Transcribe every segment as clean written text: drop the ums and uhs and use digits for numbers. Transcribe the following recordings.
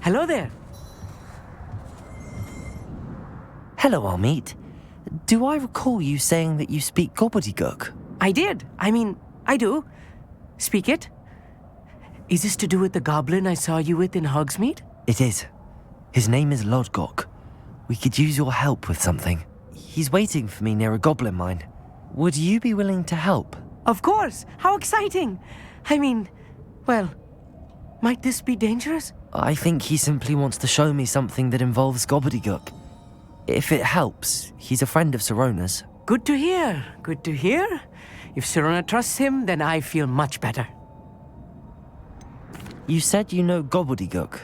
Hello there. Hello, Amit. Do I recall you saying that you speak gobbledygook? I did. I do. Speak it. Is this to do with the goblin I saw you with in Hogsmeade? It is. His name is Lodgok. We could use your help with something. He's waiting for me near a goblin mine. Would you be willing to help? Of course. How exciting. Well, might this be dangerous? I think he simply wants to show me something that involves gobbledygook. If it helps, he's a friend of Sirona's. Good to hear. Good to hear. If Sirona trusts him, then I feel much better. You said you know gobbledygook,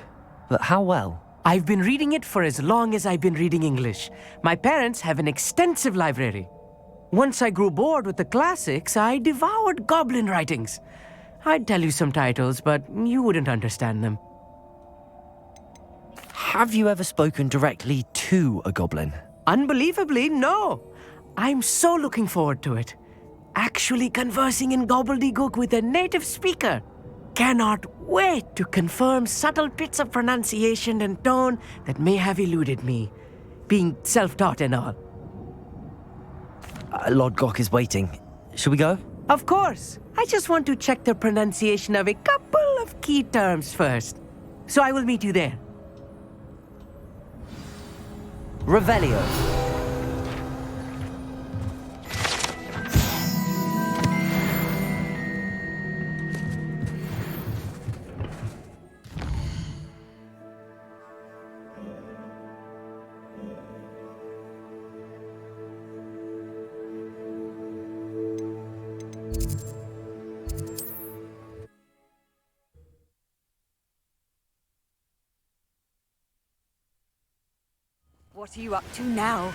but how well? I've been reading it for as long as I've been reading English. My parents have an extensive library. Once I grew bored with the classics, I devoured goblin writings. I'd tell you some titles, but you wouldn't understand them. Have you ever spoken directly to a goblin? Unbelievably, no. I'm so looking forward to it. Actually conversing in gobbledygook with a native speaker. Cannot wait to confirm subtle bits of pronunciation and tone that may have eluded me, being self-taught and all. Lodgok is waiting. Shall we go? Of course. I just want to check the pronunciation of a couple of key terms first. So I will meet you there. Revelio. What are you up to now?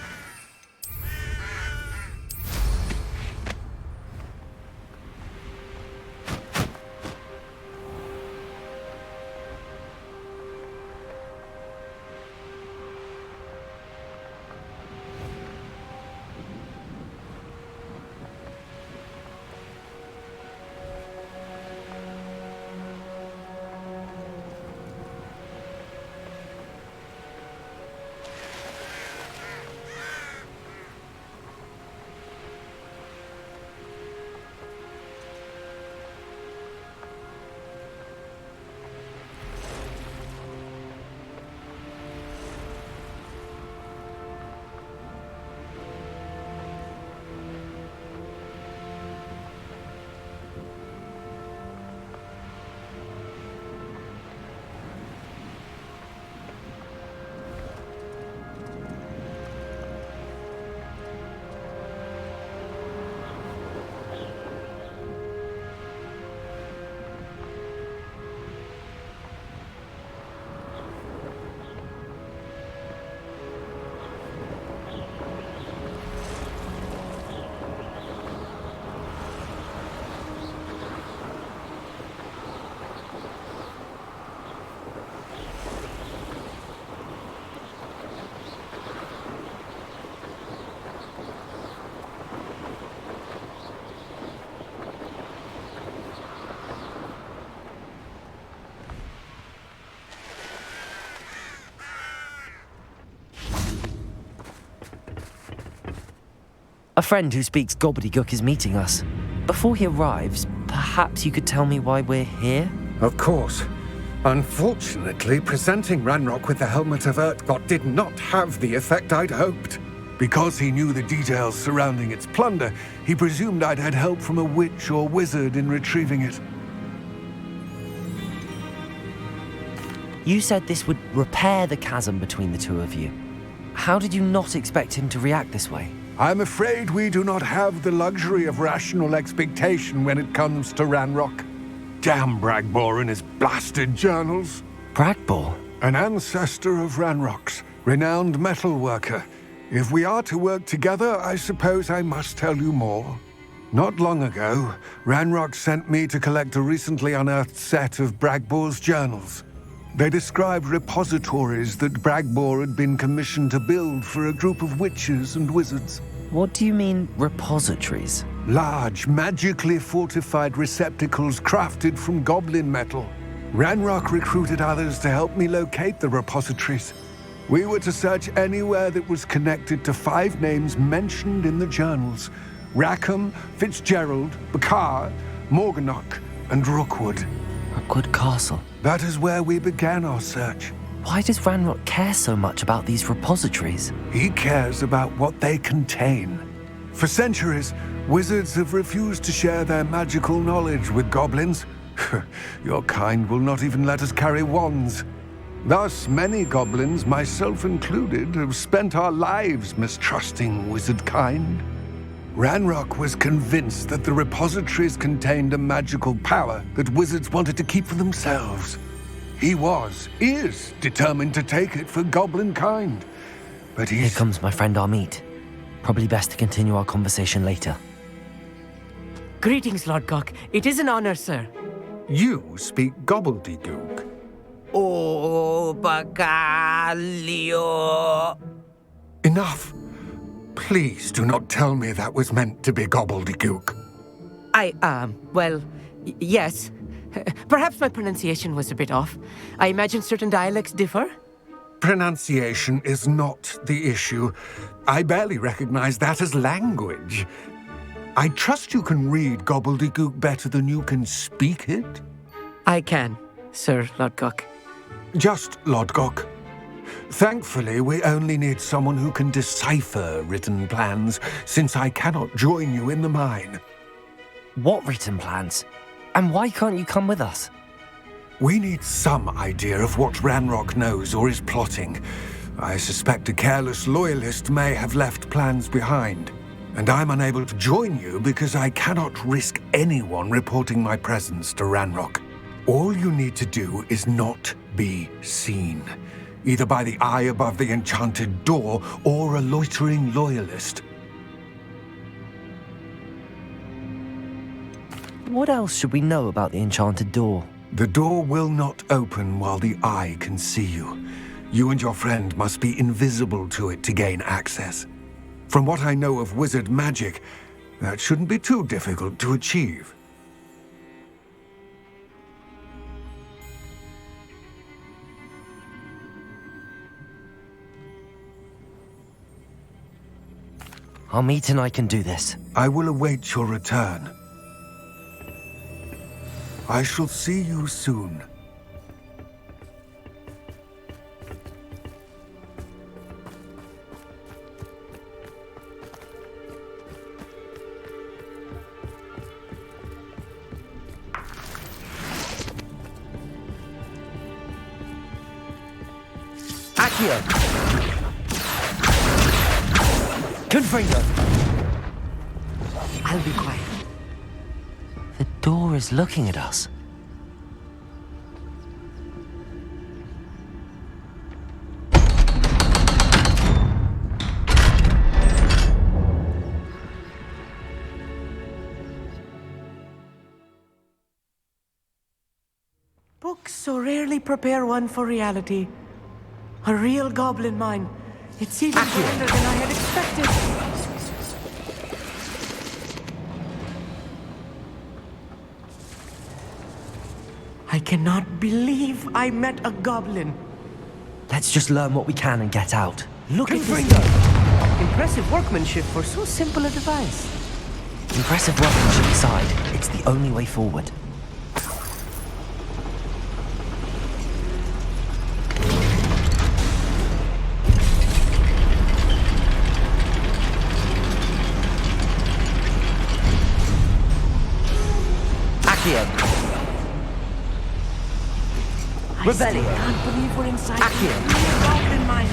A friend who speaks gobbledygook is meeting us. Before he arrives, perhaps you could tell me why we're here? Of course. Unfortunately, presenting Ranrock with the Helmet of Urtkot did not have the effect I'd hoped. Because he knew the details surrounding its plunder, he presumed I'd had help from a witch or wizard in retrieving it. You said this would repair the chasm between the two of you. How did you not expect him to react this way? I'm afraid we do not have the luxury of rational expectation when it comes to Ranrock. Damn Bragbor and his blasted journals. Bragbor? An ancestor of Ranrock's, renowned metalworker. If we are to work together, I suppose I must tell you more. Not long ago, Ranrock sent me to collect a recently unearthed set of Bragbor's journals. They described repositories that Bragbor had been commissioned to build for a group of witches and wizards. What do you mean, repositories? Large, magically fortified receptacles crafted from goblin metal. Ranrock recruited others to help me locate the repositories. We were to search anywhere that was connected to 5 names mentioned in the journals: Rackham, Fitzgerald, Bakar, Morganach, and Rookwood. Rookwood Castle. That is where we began our search. Why does Ranrock care so much about these repositories? He cares about what they contain. For centuries, wizards have refused to share their magical knowledge with goblins. Your kind will not even let us carry wands. Thus, many goblins, myself included, have spent our lives mistrusting wizard kind. Ranrock was convinced that the repositories contained a magical power that wizards wanted to keep for themselves. He is determined to take it for goblin kind. But Here comes my friend Amit. Probably best to continue our conversation later. Greetings, Lord Gok. It is an honor, sir. You speak gobbledygook. Oh, Bagalio. Enough. Please do not tell me that was meant to be gobbledygook. Yes. Perhaps my pronunciation was a bit off. I imagine certain dialects differ. Pronunciation is not the issue. I barely recognize that as language. I trust you can read gobbledygook better than you can speak it? I can, Sir Lodgok. Just Lodgok. Thankfully, we only need someone who can decipher written plans, since I cannot join you in the mine. What written plans? And why can't you come with us? We need some idea of what Ranrock knows or is plotting. I suspect a careless loyalist may have left plans behind. And I'm unable to join you because I cannot risk anyone reporting my presence to Ranrock. All you need to do is not be seen, either by the eye above the enchanted door or a loitering loyalist. What else should we know about the enchanted door? The door will not open while the eye can see you. You and your friend must be invisible to it to gain access. From what I know of wizard magic, that shouldn't be too difficult to achieve. Amit and I can do this. I will await your return. I shall see you soon. Accio! Confringo! I'll be quiet. The door is looking at us. Books so rarely prepare one for reality. A real goblin mine. It's even grander than I had expected. I cannot believe I met a goblin. Let's just learn what we can and get out. Look at this. Impressive workmanship for so simple a device. Impressive workmanship aside, it's the only way forward. Rebellion. I can't believe we're inside Accio. a goblin mine.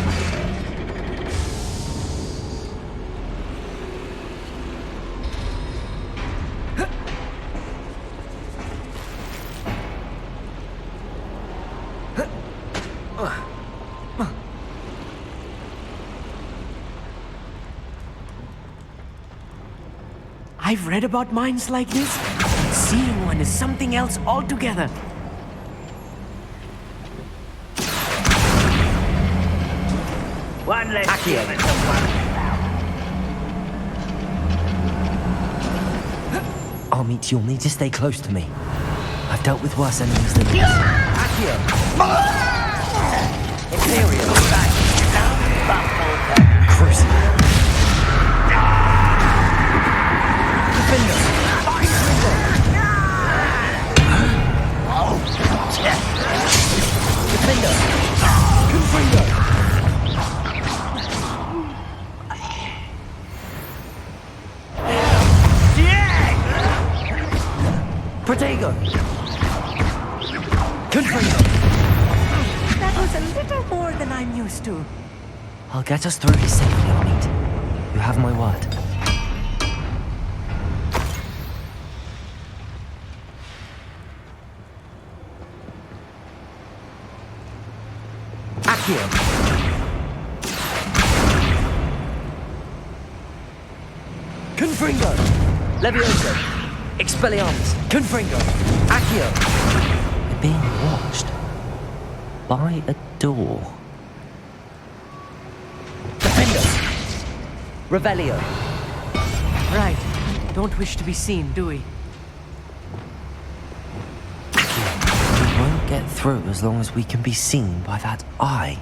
I've read about mines like this, but seeing one is something else altogether. One less Accio. human to worry about. Amit, you'll need to stay close to me. I've dealt with worse enemies than this. Accio! Imperial! Crucible! Defender! Defender! Confringo! Protego! Confringo! That was a little more than I'm used to. I'll get us through this safely, Armit. You have my word. Accio! Confringo! Levioso! Expelliarmus! Confringo! Accio! We're being watched. By a door. Defender! Revelio! Right. Don't wish to be seen, do we? We won't get through as long as we can be seen by that eye.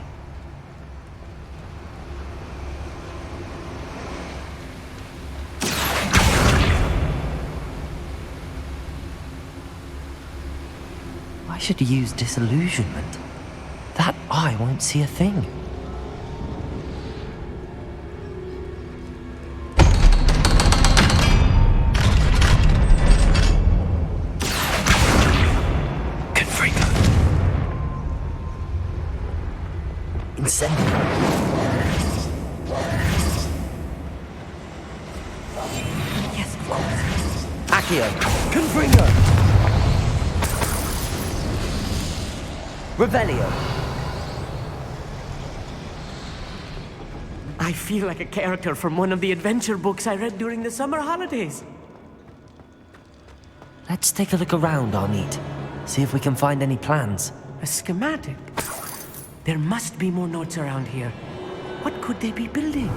I should use disillusionment. That eye won't see a thing. Confringo. Incendio. Yes, of course. Accio. Confringo. Revelio. I feel like a character from one of the adventure books I read during the summer holidays. Let's take a look around, Armit. See if we can find any plans. A schematic. There must be more notes around here. What could they be building?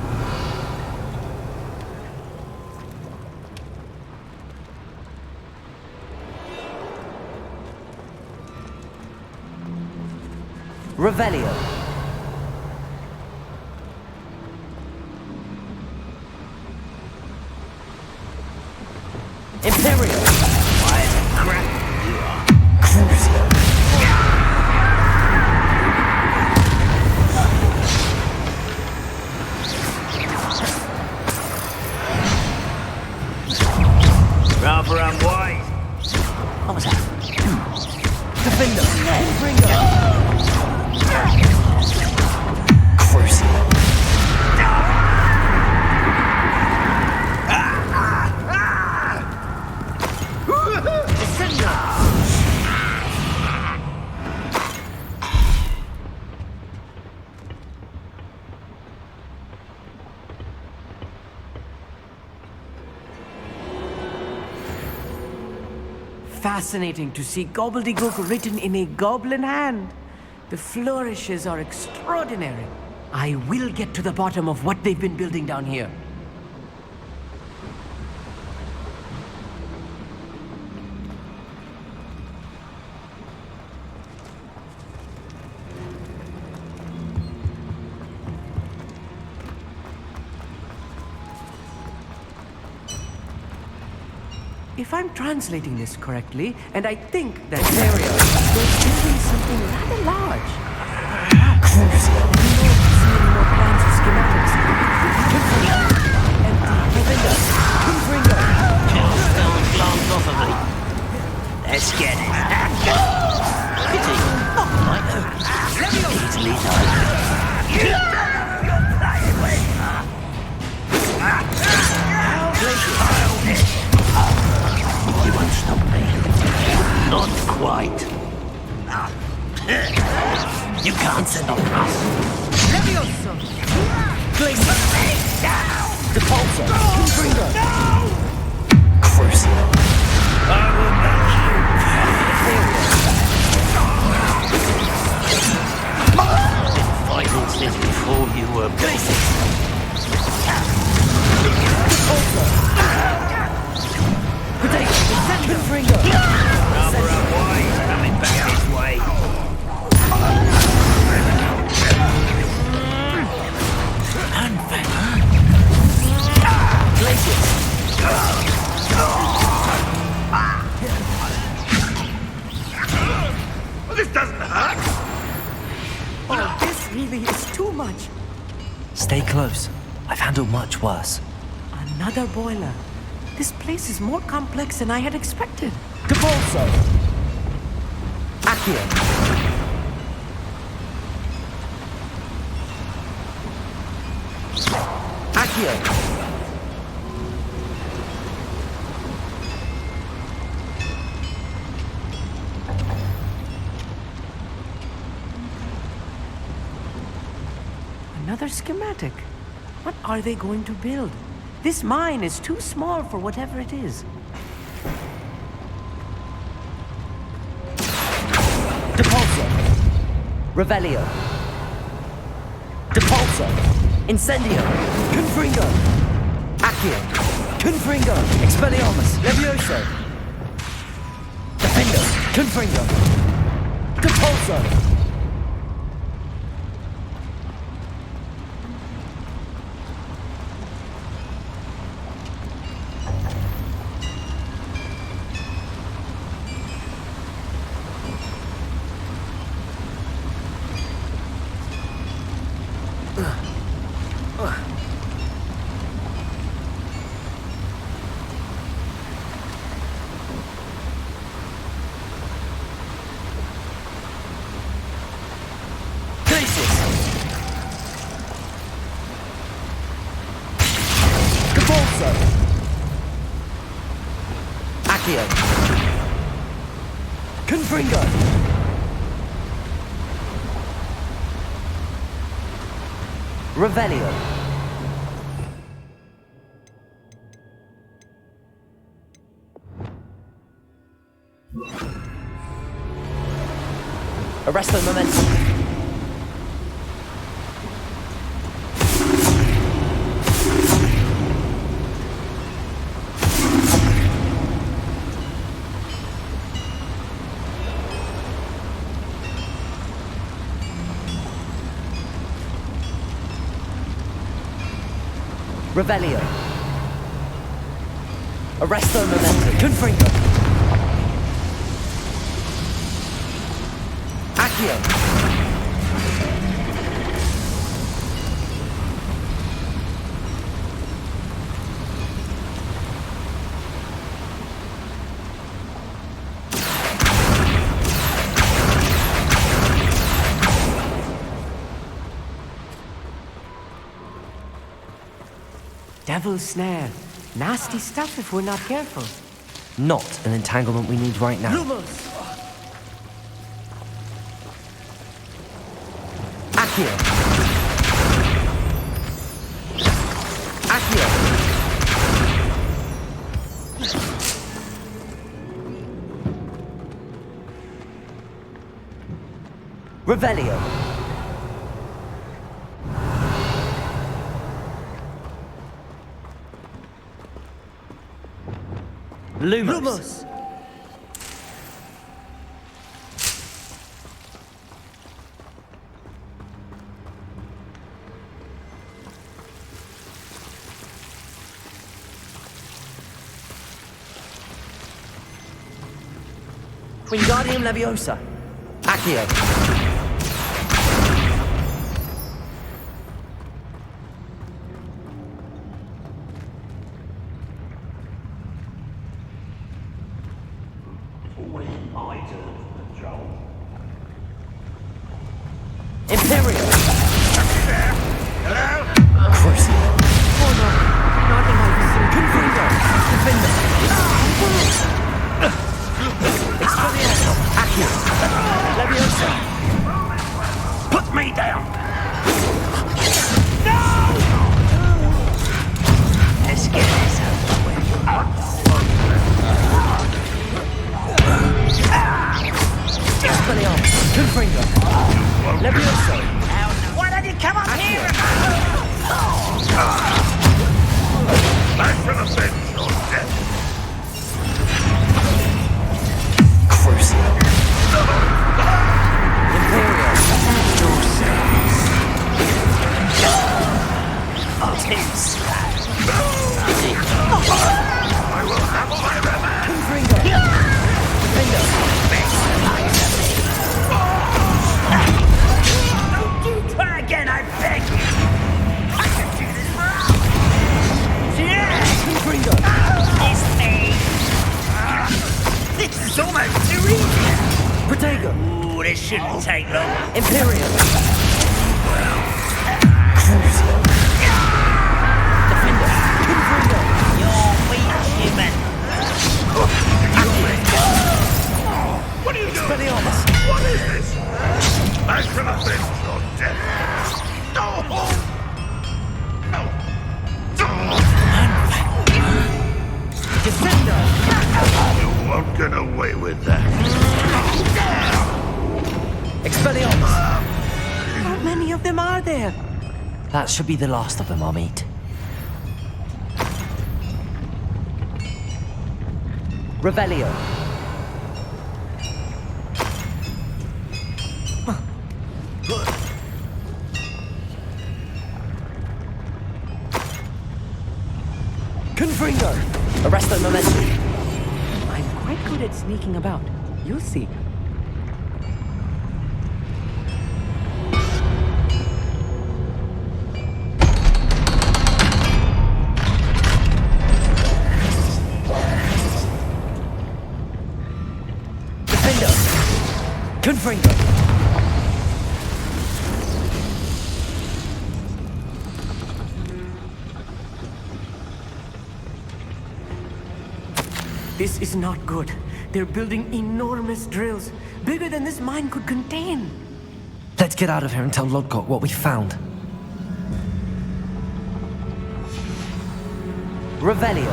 Revelio. Imperial. Crucio. Rather unwise. What was that? Defender. Confringo. Crucio. Fascinating to see gobbledygook written in a goblin hand. The flourishes are extraordinary. I will get to the bottom of what they've been building down here. If I'm translating this correctly, and I think that they're building something rather large. Perhaps we won't see any more plans or schematics. Empty. Confringo. Just fell and glanced off of me. Let's get it. Pity. Not like them. Easily done. You're playing with. You won't stop me. Not quite. You can't stop us. Levioso. Glacier. Depulso. Confringo. No! Crucio. I will make you. Been fighting since before you were basic. Depulso. Confringo. Number one. Oh, this really is too much. Stay close. I've handled much worse. Another boiler. This place is more complex than I had expected. Depulso! Accio! Accio! Another schematic. What are they going to build? This mine is too small for whatever it is. Depulso! Revelio! Depulso! Incendio! Confringo! Accio! Confringo! Expelliarmus! Levioso! Defendo! Confringo! Depulso! Accio! Confringo! Revelio! Arresto momentum! Revelio. Arresto momentum. Confringo. Accio. Devil's snare. Nasty stuff if we're not careful. Not an entanglement we need right now. Lumos! Accio. Accio. Revelio. Lumos. Wingardium Leviosa. Accio. Imperial. Hello? Crucial. Oh no, not in my vicinity. Confringo. Defender. Expelliarmus. Accio. Leviosa. Put me down! Let's get this over with. Expelliarmus. Confringo. Leviosa. Why don't you come up here? I shall avenge your death. Crucial. Imperial. I will have my revenge. Confringo. Defender. This is almost too easy. Protego! Ooh, this shouldn't take long. Imperium! You're weak, human. What are you doing? Expelliarmus! What is this? I shall avenge your death. Defender! You won't get away with that. Expelliarmus! How many of them are there? That should be the last of them, Amit. Revelio. Confringo! Arresto momentum. I'm quite good at sneaking about. You'll see. Defender! Confringo! This is not good. They're building enormous drills, bigger than this mine could contain. Let's get out of here and tell Lodgok what we found. Revelio.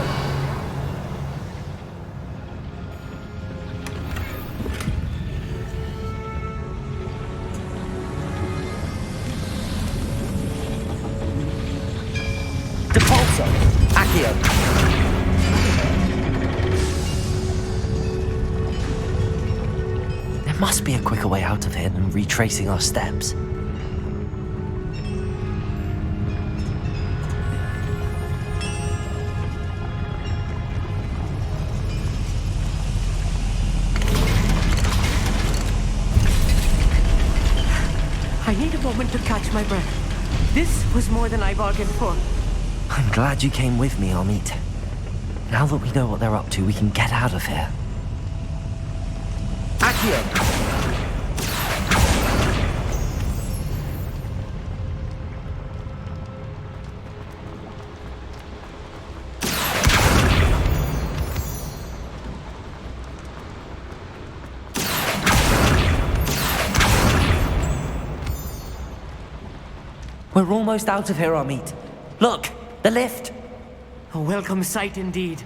Depulso. Accio. There must be a quicker way out of here than retracing our steps. I need a moment to catch my breath. This was more than I bargained for. I'm glad you came with me, Amit. Now that we know what they're up to, we can get out of here. Accio! We're almost out of here, Amit. Look, the lift. A welcome sight indeed.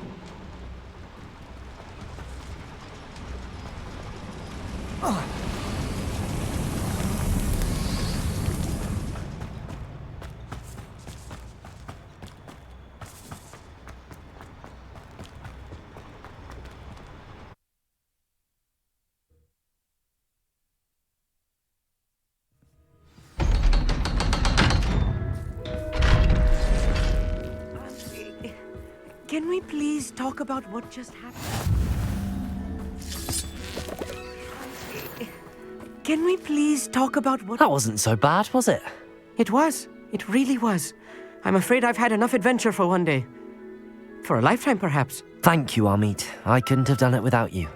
Can we please talk about what just happened? Can we please talk about what... That wasn't so bad, was it? It was. It really was. I'm afraid I've had enough adventure for one day. For a lifetime, perhaps. Thank you, Amit. I couldn't have done it without you.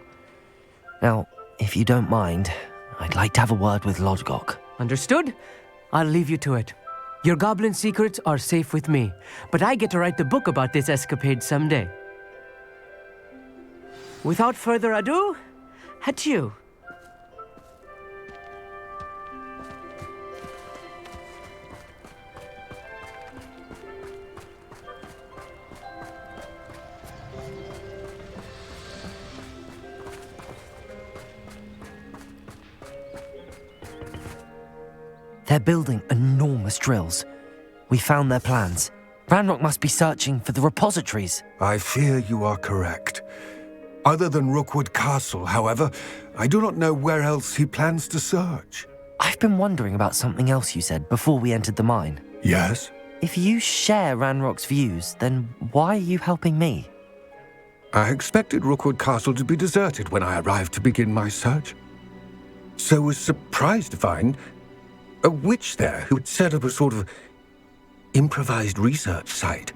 Now, if you don't mind, I'd like to have a word with Lodgok. Understood? I'll leave you to it. Your goblin secrets are safe with me, but I get to write the book about this escapade someday. Without further ado, adieu. They're building enormous drills. We found their plans. Ranrock must be searching for the repositories. I fear you are correct. Other than Rookwood Castle, however, I do not know where else he plans to search. I've been wondering about something else you said before we entered the mine. Yes? If you share Ranrock's views, then why are you helping me? I expected Rookwood Castle to be deserted when I arrived to begin my search. So was surprised to find a witch there who had set up a sort of improvised research site.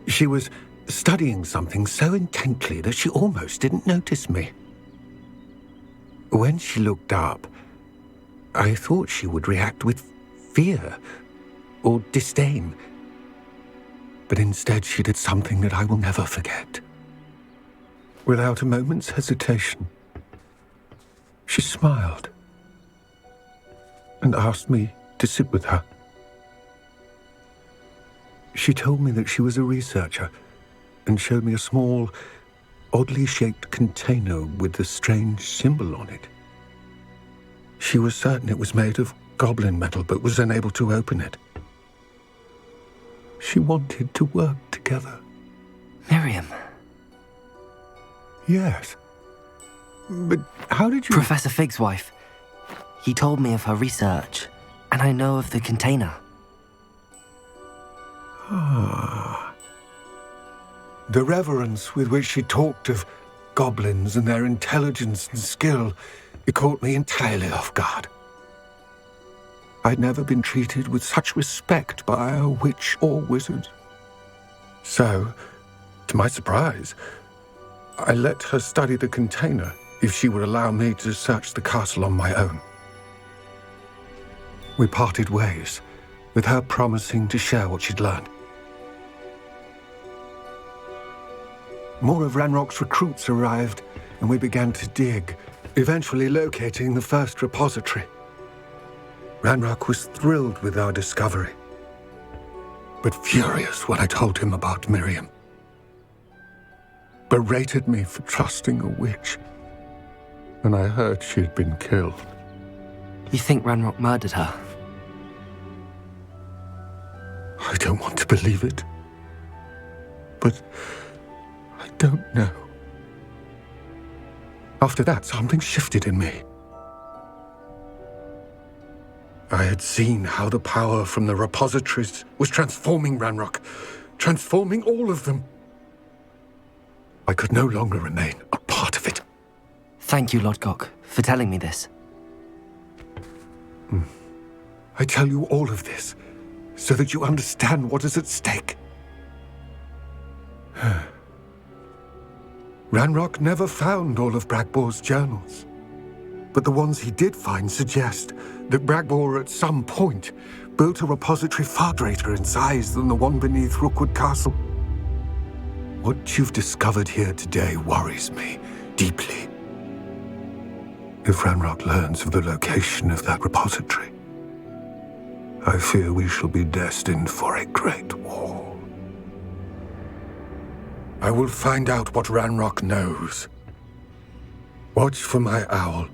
She was studying something so intently that she almost didn't notice me. When she looked up, I thought she would react with fear or disdain. But instead she did something that I will never forget. Without a moment's hesitation, she smiled and asked me to sit with her. She told me that she was a researcher and showed me a small, oddly shaped container with a strange symbol on it. She was certain it was made of goblin metal, but was unable to open it. She wanted to work together. Miriam. Yes. But how did you... Professor Fig's wife. He told me of her research, and I know of the container. Ah. The reverence with which she talked of goblins and their intelligence and skill, it caught me entirely off guard. I'd never been treated with such respect by a witch or wizard. So, to my surprise, I let her study the container if she would allow me to search the castle on my own. We parted ways, with her promising to share what she'd learned. More of Ranrock's recruits arrived, and we began to dig, eventually locating the first repository. Ranrock was thrilled with our discovery, but furious when I told him about Miriam. Berated me for trusting a witch, and I heard she had been killed. You think Ranrock murdered her? I don't want to believe it, but I don't know. After that, something shifted in me. I had seen how the power from the repositories was transforming Ranrock, transforming all of them. I could no longer remain a part of it. Thank you, Lodgok, for telling me this. I tell you all of this so that you understand what is at stake. Ranrock never found all of Bragbor's journals, but the ones he did find suggest that Bragbor at some point built a repository far greater in size than the one beneath Rookwood Castle. What you've discovered here today worries me deeply. If Ranrock learns of the location of that repository, I fear we shall be destined for a great war. I will find out what Ranrock knows. Watch for my owl.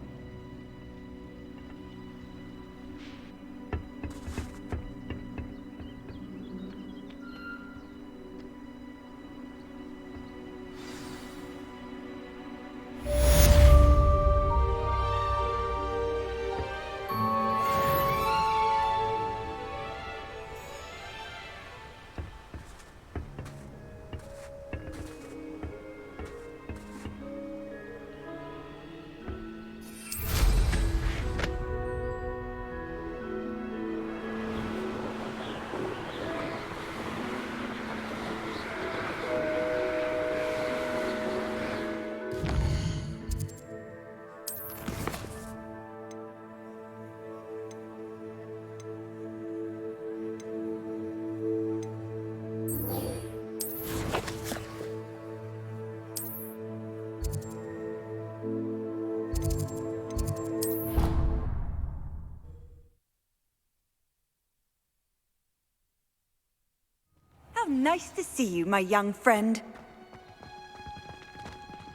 How nice to see you, my young friend.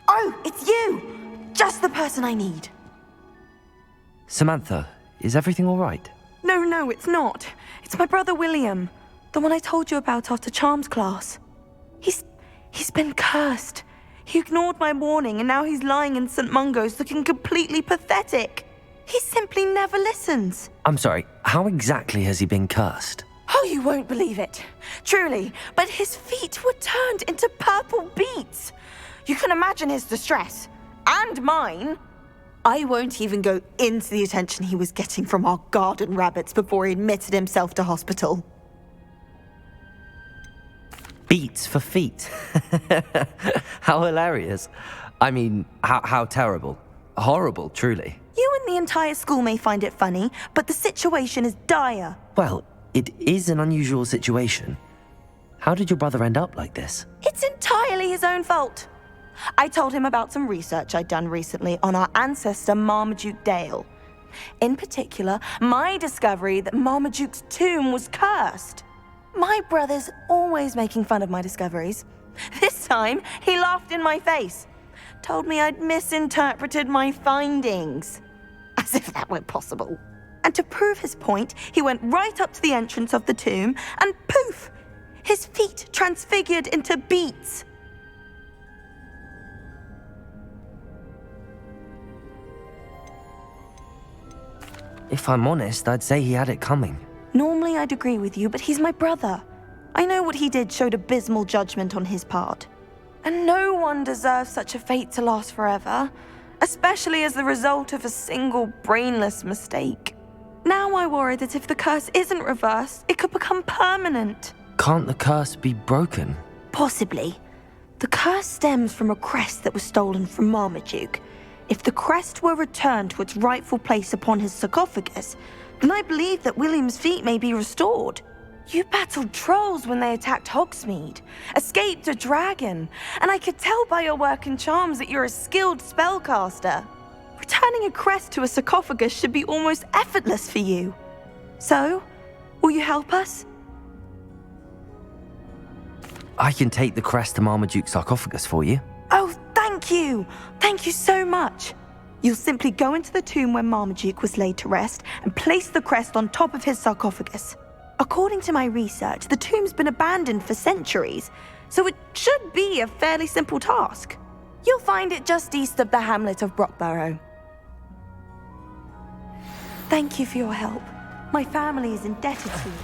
Oh, it's you! Just the person I need. Samantha, is everything all right? No, it's not. It's my brother William. The one I told you about after Charms class. He's been cursed. He ignored my warning and now he's lying in St. Mungo's looking completely pathetic. He simply never listens. I'm sorry, how exactly has he been cursed? Oh, you won't believe it. Truly, but his feet were turned into purple beets. You can imagine his distress. And mine. I won't even go into the attention he was getting from our garden rabbits before he admitted himself to hospital. Beats for feet. How hilarious. I mean, how terrible. Horrible, truly. You and the entire school may find it funny, but the situation is dire. Well, it is an unusual situation. How did your brother end up like this? It's entirely his own fault. I told him about some research I'd done recently on our ancestor Marmaduke Dale. In particular, my discovery that Marmaduke's tomb was cursed. My brother's always making fun of my discoveries. This time, he laughed in my face. Told me I'd misinterpreted my findings. As if that were possible. And to prove his point, he went right up to the entrance of the tomb and poof! His feet transfigured into beets. If I'm honest, I'd say he had it coming. Normally I'd agree with you, but he's my brother. I know what he did showed abysmal judgment on his part. And no one deserves such a fate to last forever, especially as the result of a single brainless mistake. Now I worry that if the curse isn't reversed, it could become permanent. Can't the curse be broken? Possibly. The curse stems from a crest that was stolen from Marmaduke. If the crest were returned to its rightful place upon his sarcophagus, then I believe that William's feet may be restored. You battled trolls when they attacked Hogsmeade, escaped a dragon, and I could tell by your work and charms that you're a skilled spellcaster. Returning a crest to a sarcophagus should be almost effortless for you. So, will you help us? I can take the crest to Marmaduke's sarcophagus for you. Oh, thank you! Thank you so much! You'll simply go into the tomb where Marmaduke was laid to rest and place the crest on top of his sarcophagus. According to my research, the tomb's been abandoned for centuries, so it should be a fairly simple task. You'll find it just east of the hamlet of Brockborough. Thank you for your help. My family is indebted to you.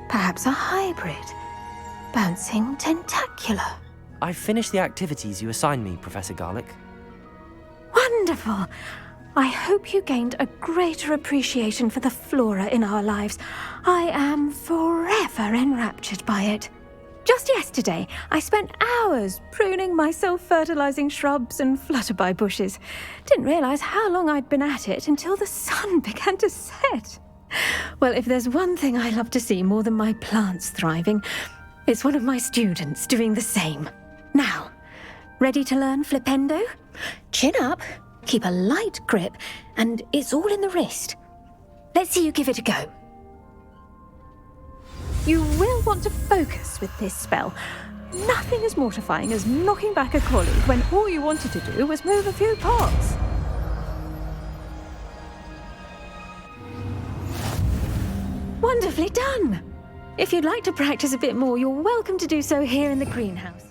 Perhaps a hybrid. Bouncing tentacular. I've finished the activities you assigned me, Professor Garlick. Wonderful! I hope you gained a greater appreciation for the flora in our lives. I am forever enraptured by it. Just yesterday, I spent hours pruning my self-fertilizing shrubs and flutterby bushes. Didn't realize how long I'd been at it until the sun began to set. Well, if there's one thing I love to see more than my plants thriving, it's one of my students doing the same. Now, ready to learn flipendo? Chin up, keep a light grip, and it's all in the wrist. Let's see you give it a go. You will want to focus with this spell. Nothing as mortifying as knocking back a colleague when all you wanted to do was move a few pots. Wonderfully done! If you'd like to practice a bit more, you're welcome to do so here in the greenhouse.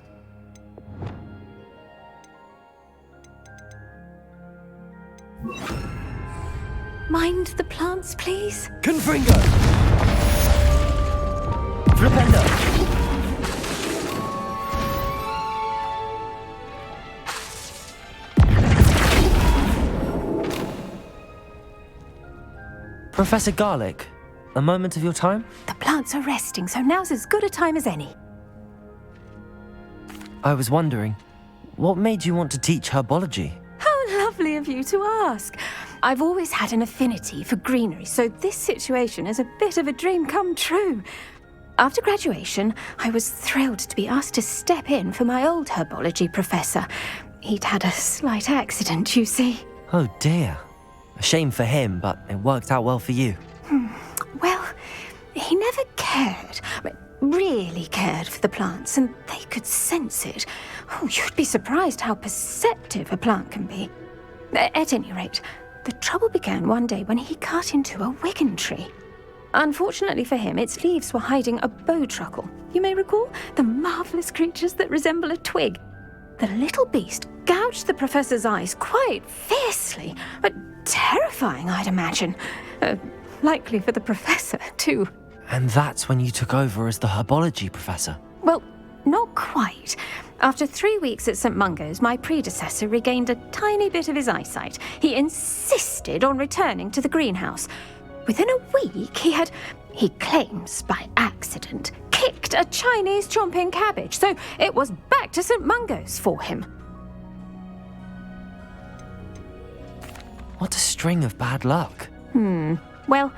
Mind the plants, please? Confringo! Flipendo! Professor Garlick, a moment of your time? The plants are resting, so now's as good a time as any. I was wondering, what made you want to teach herbology? How lovely of you to ask. I've always had an affinity for greenery, so this situation is a bit of a dream come true. After graduation, I was thrilled to be asked to step in for my old herbology professor. He'd had a slight accident, you see. Oh dear. A shame for him, but it worked out well for you. Well, he never cared, really cared for the plants, and they could sense it. Oh, you'd be surprised how perceptive a plant can be. At any rate, the trouble began one day when he cut into a wigan tree. Unfortunately for him, its leaves were hiding a bowtruckle, you may recall, the marvellous creatures that resemble a twig. The little beast gouged the professor's eyes quite fiercely, but terrifying, I'd imagine. Likely for the professor, too. And that's when you took over as the herbology professor? Well, not quite. After 3 weeks at St. Mungo's, my predecessor regained a tiny bit of his eyesight. He insisted on returning to the greenhouse. Within a week, he claims by accident, kicked a Chinese chomping cabbage, so it was back to St. Mungo's for him. What a string of bad luck. Well,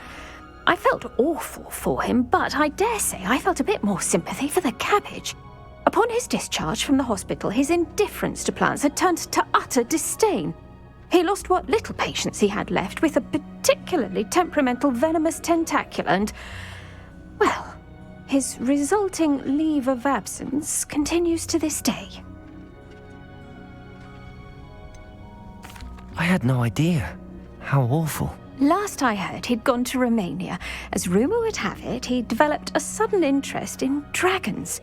I felt awful for him, but I dare say I felt a bit more sympathy for the cabbage. Upon his discharge from the hospital, his indifference to plants had turned to utter disdain. He lost what little patience he had left with a particularly temperamental venomous tentacula and, well, his resulting leave of absence continues to this day. I had no idea. How awful. Last I heard, he'd gone to Romania. As rumour would have it, he developed a sudden interest in dragons.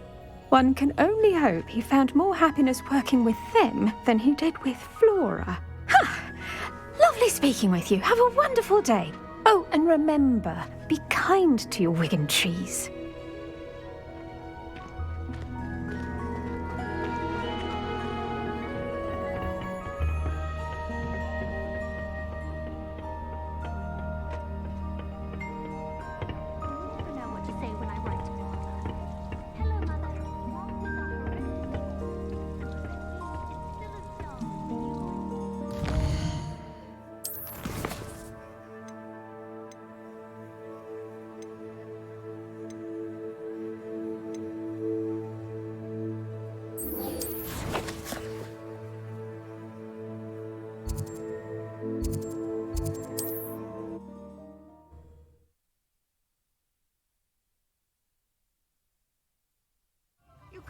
One can only hope he found more happiness working with them than he did with Flora. Lovely speaking with you. Have a wonderful day. Oh, and remember, be kind to your Wigan trees.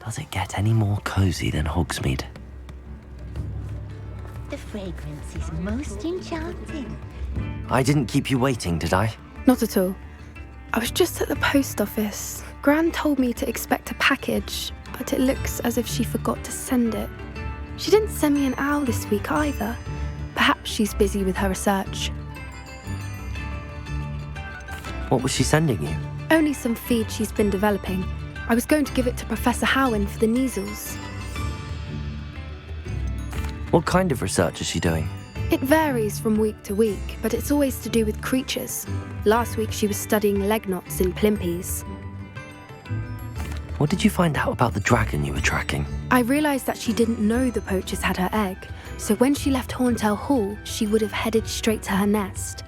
Does it get any more cozy than Hogsmeade? The fragrance is most enchanting. I didn't keep you waiting, did I? Not at all. I was just at the post office. Gran told me to expect a package, but it looks as if she forgot to send it. She didn't send me an owl this week either. Perhaps she's busy with her research. What was she sending you? Only some feed she's been developing. I was going to give it to Professor Howin for the measles. What kind of research is she doing? It varies from week to week, but it's always to do with creatures. Last week she was studying leg knots in plimpies. What did you find out about the dragon you were tracking? I realised that she didn't know the poachers had her egg, so when she left Horntail Hall, she would have headed straight to her nest.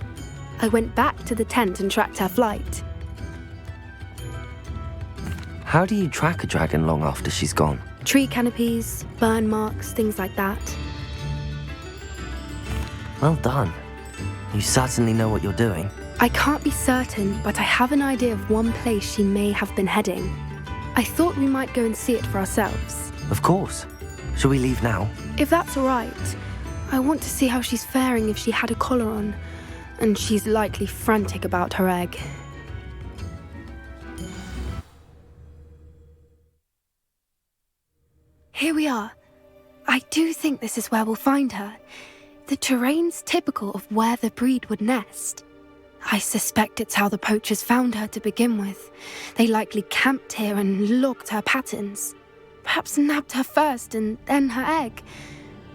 I went back to the tent and tracked her flight. How do you track a dragon long after she's gone? Tree canopies, burn marks, things like that. Well done. You certainly know what you're doing. I can't be certain, but I have an idea of one place she may have been heading. I thought we might go and see it for ourselves. Of course. Shall we leave now? If that's all right. I want to see how she's faring if she had a collar on. And she's likely frantic about her egg. Here we are. I do think this is where we'll find her. The terrain's typical of where the breed would nest. I suspect it's how the poachers found her to begin with. They likely camped here and logged her patterns. Perhaps nabbed her first and then her egg.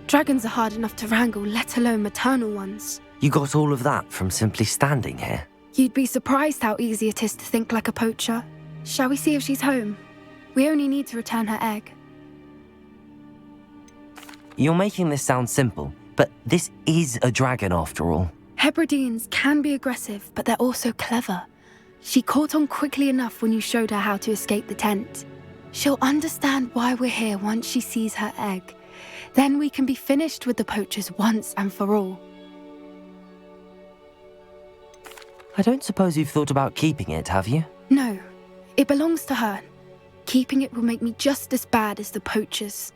Dragons are hard enough to wrangle, let alone maternal ones. You got all of that from simply standing here? You'd be surprised how easy it is to think like a poacher. Shall we see if she's home? We only need to return her egg. You're making this sound simple, but this is a dragon after all. Hebrideans can be aggressive, but they're also clever. She caught on quickly enough when you showed her how to escape the tent. She'll understand why we're here once she sees her egg. Then we can be finished with the poachers once and for all. I don't suppose you've thought about keeping it, have you? No, it belongs to her. Keeping it will make me just as bad as the poachers.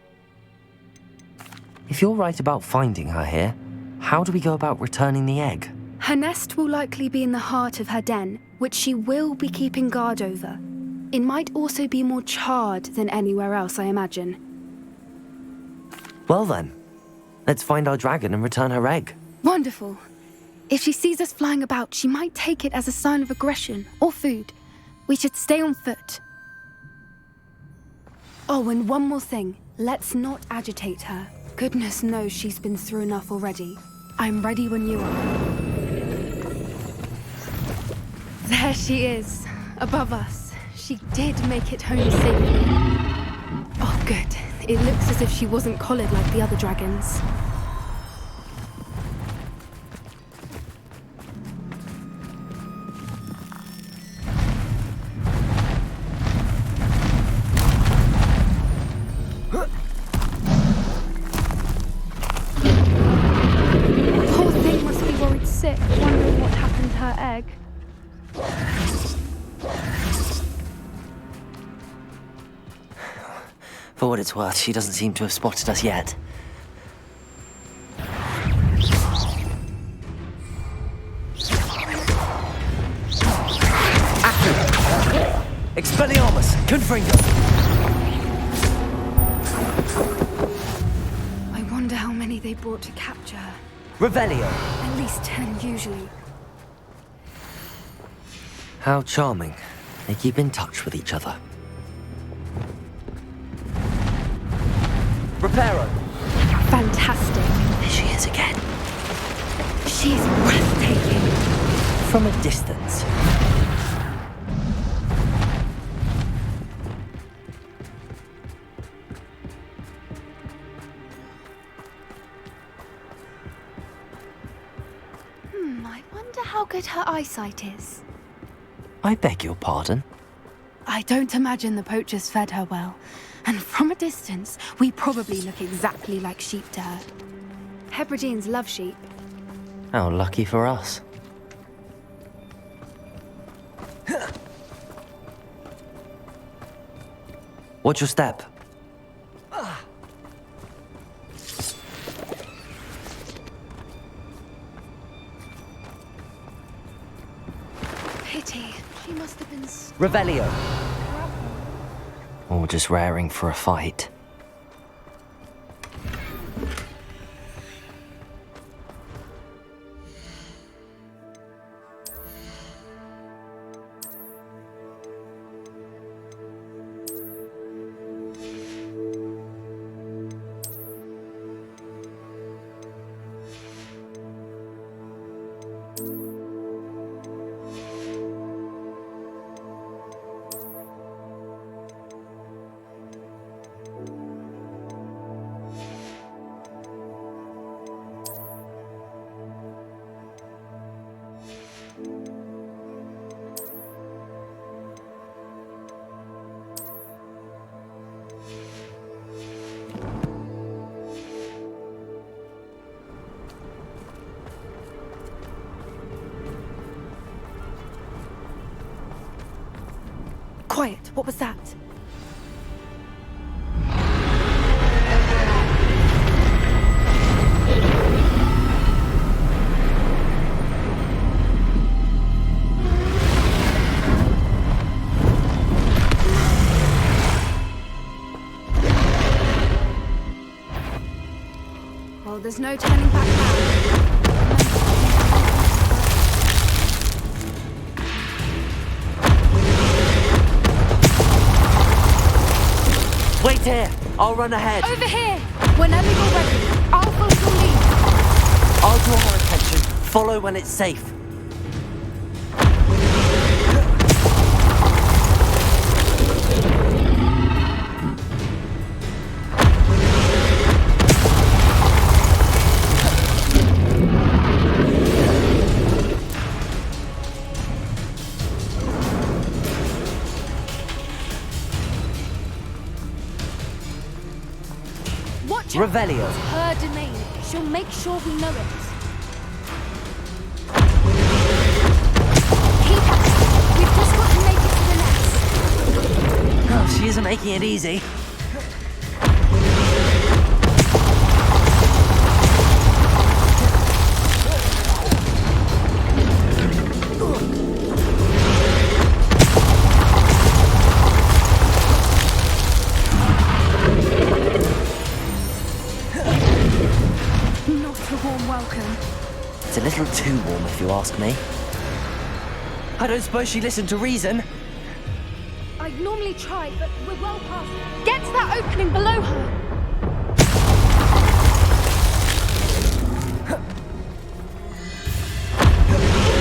If you're right about finding her here, how do we go about returning the egg? Her nest will likely be in the heart of her den, which she will be keeping guard over. It might also be more charred than anywhere else, I imagine. Well then, let's find our dragon and return her egg. Wonderful. If she sees us flying about, she might take it as a sign of aggression or food. We should stay on foot. Oh, and one more thing. Let's not agitate her. Goodness knows she's been through enough already. I'm ready when you are. There she is, above us. She did make it home safely. Oh, good. It looks as if she wasn't collared like the other dragons. Poor thing must be worried sick, wondering what happened to her egg. For what it's worth, she doesn't seem to have spotted us yet. Expelliarmus! Confringo! I wonder how many they brought to capture her. Revelio! At least 10 usually. How charming. They keep in touch with each other. Reparo! Fantastic. There she is again. She's breathtaking. From a distance. I wonder how good her eyesight is. I beg your pardon? I don't imagine the poachers fed her well. And from a distance, we probably look exactly like sheep to her. Hebrideans love sheep. How lucky for us. Watch your step. Pity. She must have been... Revelio! Or just raring for a fight. Quiet, what was that? Well, there's no turning back now. Wait here! I'll run ahead! Over here! Whenever you're ready, I'll follow your lead. I'll draw her attention. Follow when it's safe. Watch out! Revelio. It's her domain. She'll make sure we know it. Keep at it. We've just got to make it to the nest. Oh, she isn't making it easy. too warm if you ask me. I don't suppose she listened to reason. I'd normally try, but we're well past. Get to that opening below her!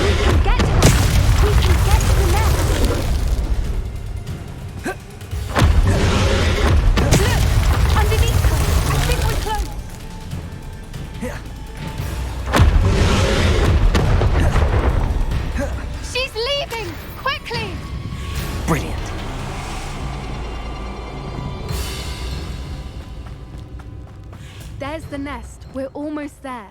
We can get to that! We can get to the nest! Look! Underneath her! I think we're close! She's leaving! Quickly! Brilliant. There's the nest. We're almost there.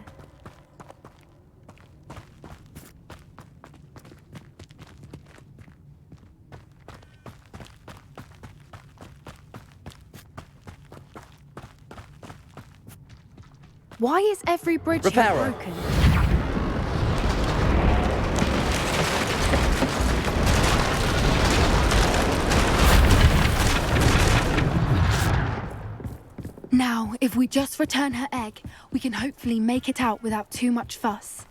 Why is every bridge here Reparo. broken? Now, if we just return her egg, we can hopefully make it out without too much fuss.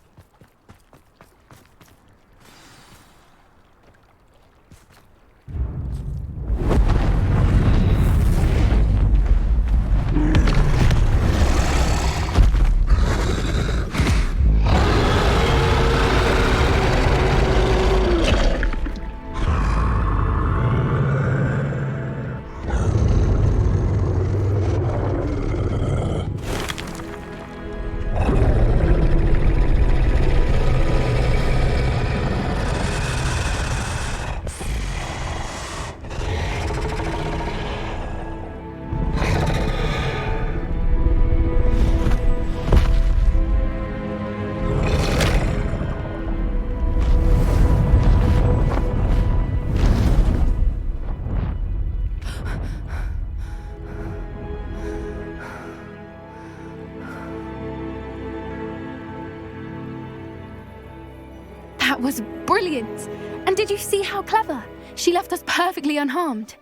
That was brilliant! And did you see how clever? She left us perfectly unharmed.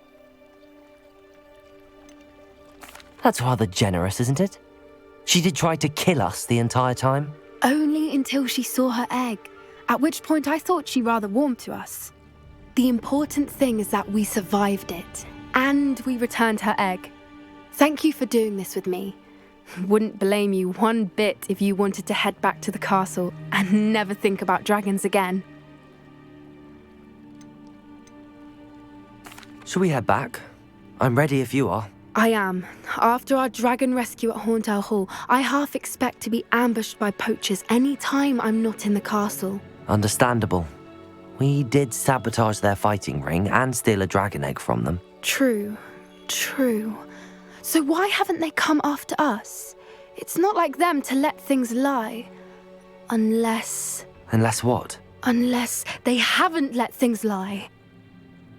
That's rather generous, isn't it? She did try to kill us the entire time. Only until she saw her egg, at which point I thought she rather warmed to us. The important thing is that we survived it, and we returned her egg. Thank you for doing this with me. Wouldn't blame you one bit if you wanted to head back to the castle and never think about dragons again. Shall we head back? I'm ready if you are. I am. After our dragon rescue at Hauntel Hall, I half expect to be ambushed by poachers any time I'm not in the castle. Understandable. We did sabotage their fighting ring and steal a dragon egg from them. True. So why haven't they come after us? It's not like them to let things lie. Unless what? Unless they haven't let things lie.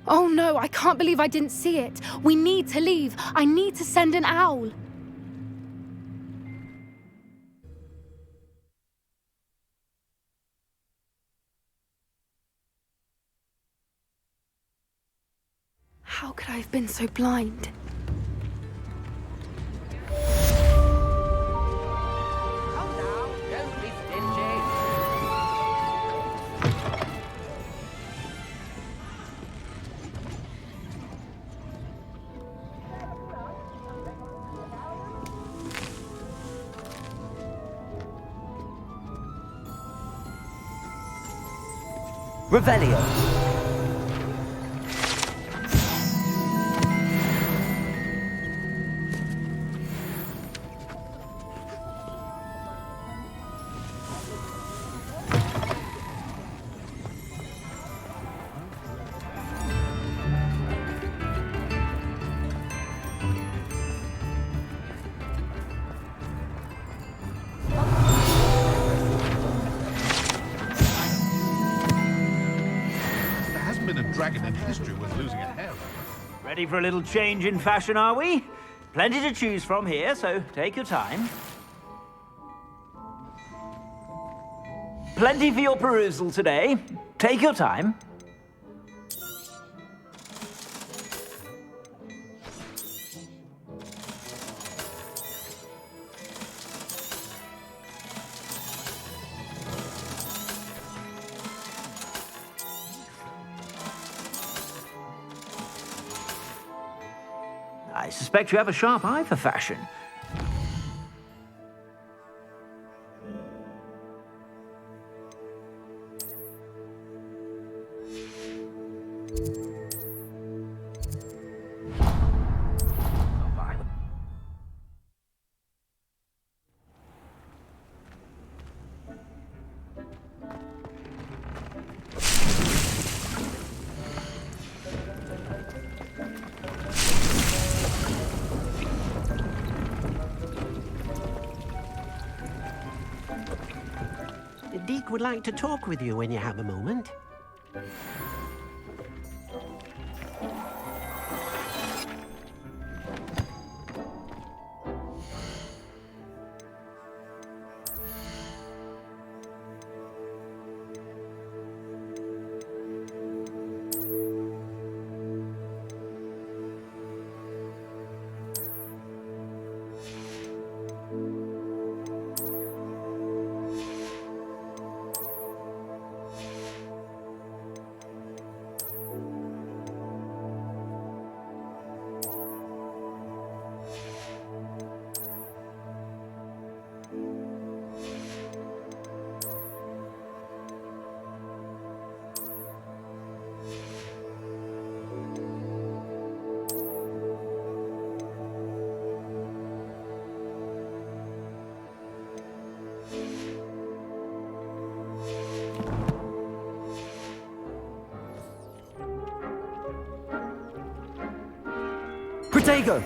Oh no, I can't believe I didn't see it. We need to leave. I need to send an owl. How could I have been so blind? Revelio. Dragon in history was losing a hair. Ready for a little change in fashion, are we? Plenty to choose from here, so take your time. Plenty for your perusal today. Take your time. I suspect you have a sharp eye for fashion. Deke would like to talk with you when you have a moment. Protego!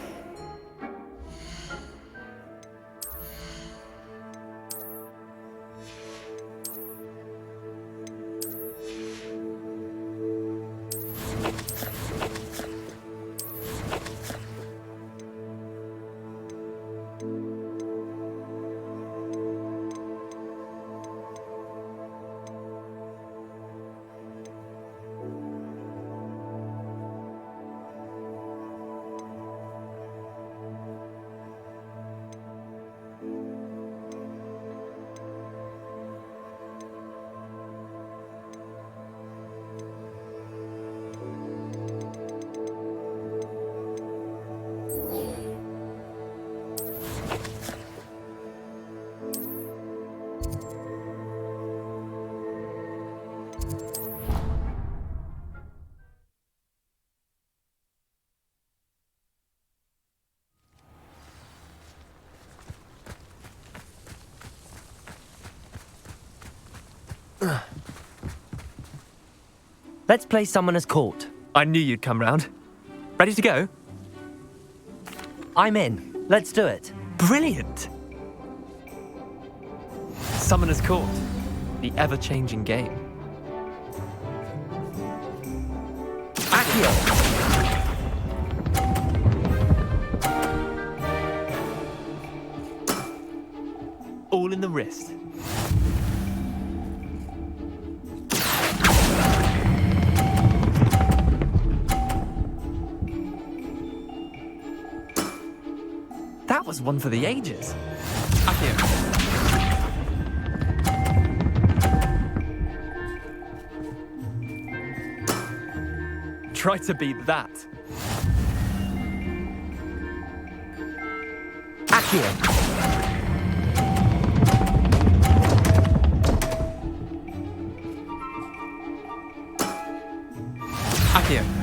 Let's play Summoner's Court. I knew you'd come round. Ready to go? I'm in. Let's do it. Brilliant! Summoner's Court, the ever-changing game. Accio! All in the wrist. That was one for the ages. Accio. Try to beat that. Accio! Accio.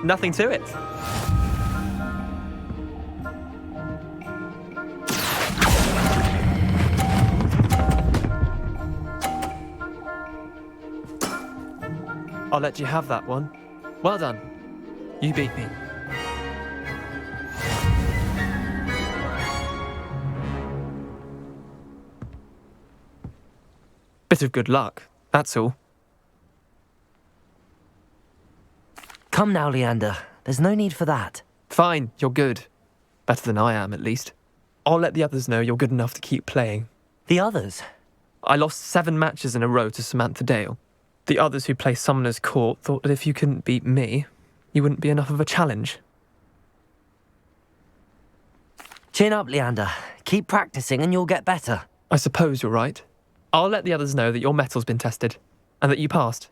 Nothing to it. I'll let you have that one. Well done. You beat me. Bit of good luck, that's all. Come now, Leander. There's no need for that. Fine, you're good. Better than I am, at least. I'll let the others know you're good enough to keep playing. The others? I lost 7 matches in a row to Samantha Dale. The others who play Summoner's Court thought that if you couldn't beat me, you wouldn't be enough of a challenge. Chin up, Leander. Keep practicing and you'll get better. I suppose you're right. I'll let the others know that your metal's been tested. and that you passed.